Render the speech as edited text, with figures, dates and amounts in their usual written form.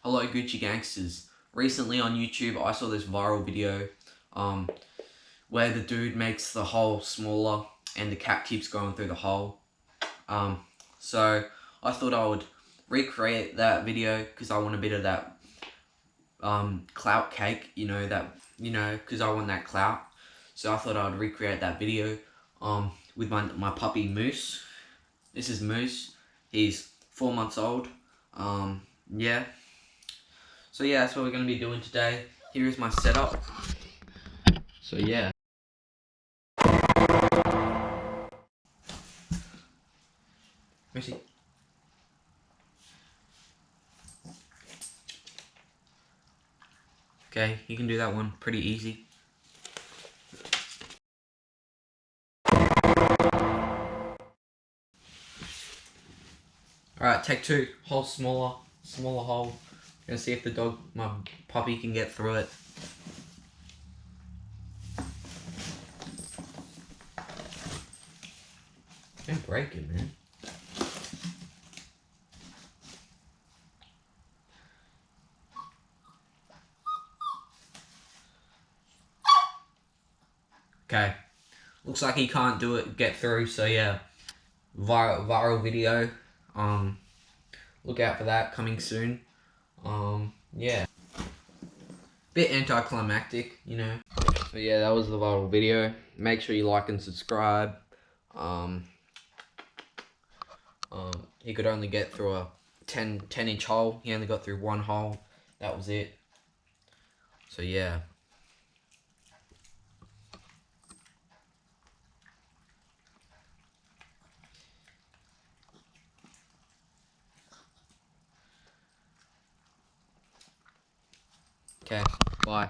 Hello Gucci gangsters. Recently on YouTube I saw this viral video where the dude makes the hole smaller and the cat keeps going through the hole. So I thought I would recreate that video because I want a bit of that clout cake, because I want that clout. So I thought I would recreate that video with my puppy Moose. This is Moose. He's 4 months old. Yeah. So yeah, that's what we're going to be doing today. Here is my setup. So yeah. Missy. Okay, you can do that one pretty easy. Alright, take two. Hole smaller hole. Gonna see if my puppy can get through it. Don't break it, man. Okay. Looks like he can't get through, so yeah. Viral video. Look out for that coming soon. Yeah. Bit anticlimactic, So yeah, that was the viral video. Make sure you like and subscribe. He could only get through a 10-inch hole. He only got through one hole. That was it. So yeah. Okay, bye.